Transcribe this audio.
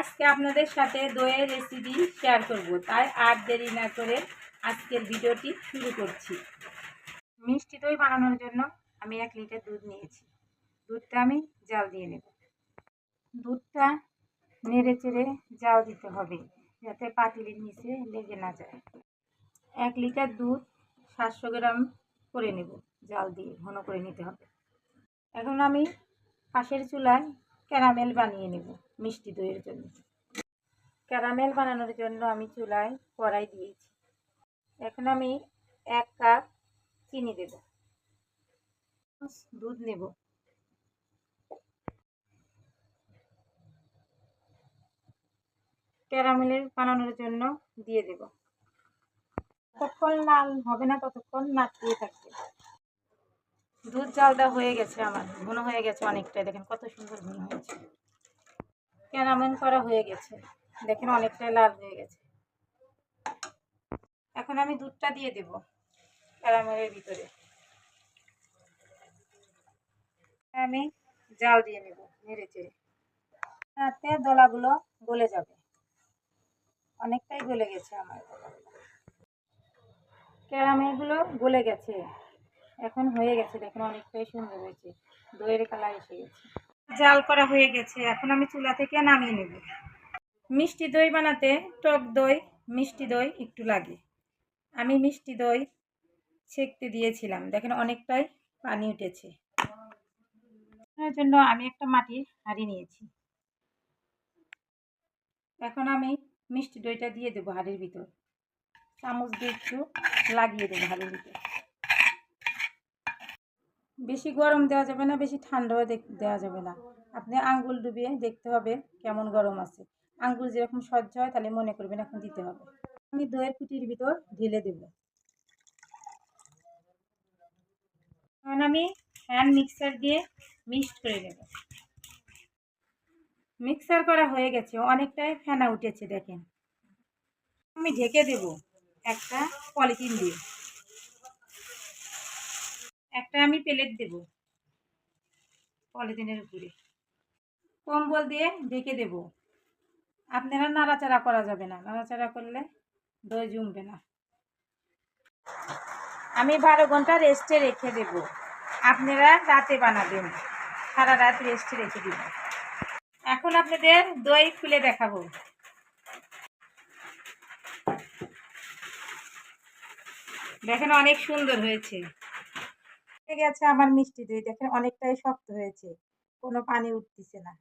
আজকে আপনাদের সাথে দইয়ের রেসিপি শেয়ার করব, তাই আর দেরি না করে আজকের ভিডিওটি শুরু করছি। মিষ্টি দই বানানোর জন্য আমি 1 লিটার দুধ নিয়েছি। দুধটা আমি জাল দিয়ে নেব। দুধটা নেড়ে চেড়ে জাল দিতে হবে যাতে পাতিলের নিচে লেগে না যায়। 1 লিটার দুধ 700 গ্রাম করে নেব, জাল দিয়ে ঘন করে নিতে হবে। এখন আমি পাশের চুলায় ক্যারামেল বানিয়ে নেব মিষ্টি দইয়ের জন্য। ক্যারামেল বানানোর জন্য আমি চুলায় কড়াই দিয়েছি। এখন আমি 1 কাপ চিনি দেব, দুধ নেব, ক্যারামেলের বানানোর জন্য দিয়ে দেব। যতক্ষণ লাল হবে না ততক্ষণ নাড়তে থাকবে। দুধ জালটা হয়ে গেছে, আমার ঘন হয়ে গেছে অনেকটাই। দেখেন কত সুন্দর ঘন হয়েছে। ক্যারামেল করা হয়ে গেছে, দেখেন অনেকটাই লাল হয়ে গেছে। এখন আমি দুধটা দিয়ে দেব ক্যারামেলের ভিতরে। আমি জাল দিয়ে নেব নেড়ে চেড়ে, তাতে দলাগুলো গলে যাবে। অনেকটাই গলে গেছে আমার ক্যারামেলগুলো, গলে গেছে, এখন হয়ে গেছে। দেখেন অনেকটাই সুন্দর হয়েছে, দইয়ের কালার এসে গেছে। জাল করা হয়ে গেছে, এখন আমি চুলা থেকে নামিয়ে নেব। মিষ্টি দই বানাতে টক দই মিষ্টি দই একটু লাগে। আমি মিষ্টি দই ছেঁকতে দিয়েছিলাম, দেখেন অনেকটাই পানি উঠেছে। এর জন্য আমি একটা মাটির হাঁড়ি নিয়েছি। এখন আমি মিষ্টি দইটা দিয়ে দেবো হাঁড়ির ভিতর, চামচ দিয়ে একটু লাগিয়ে দেবো হাঁড়ির ভিতর। বেশি গরম দেওয়া যাবে না, বেশি ঠান্ডাও দেওয়া যাবে না। আপনি আঙ্গুল ডুবিয়ে দেখতে হবে কেমন গরম আছে। আঙ্গুল যেরকম সহ্য হয় তাহলে মনে করবেন এখন দিতে হবে। আমি দইয়ের কুটির ভিতর ঢেলে দেব। এখন আমি হ্যান্ড মিক্সার দিয়ে মিক্সড করে নেব। মিক্সার করা হয়ে গেছে, অনেকটাই ফেনা উঠেছে দেখেন। আমি ঢেকে দেব একটা পলিথিন দিয়ে। একটা আমি প্লেট দেব পলিথিনের উপরে, কম্বল দিয়ে ঢেকে দেব। আপনারা নাড়াচাড়া করা যাবে না, নাড়াচাড়া করলে দই জমবে না। আমি 12 ঘন্টা রেস্টে রেখে দেব। আপনারা রাতে বানাবেন, সারা রাত রেস্টে রেখে দেব। এখন আপনাদের দই খুলে দেখাবো। দেখেন অনেক সুন্দর হয়েছে। হয়ে গেছে আমার মিষ্টি দই, দেখেন অনেকটাই শক্ত হয়েছে, কোনো পানি উঠতেছে না।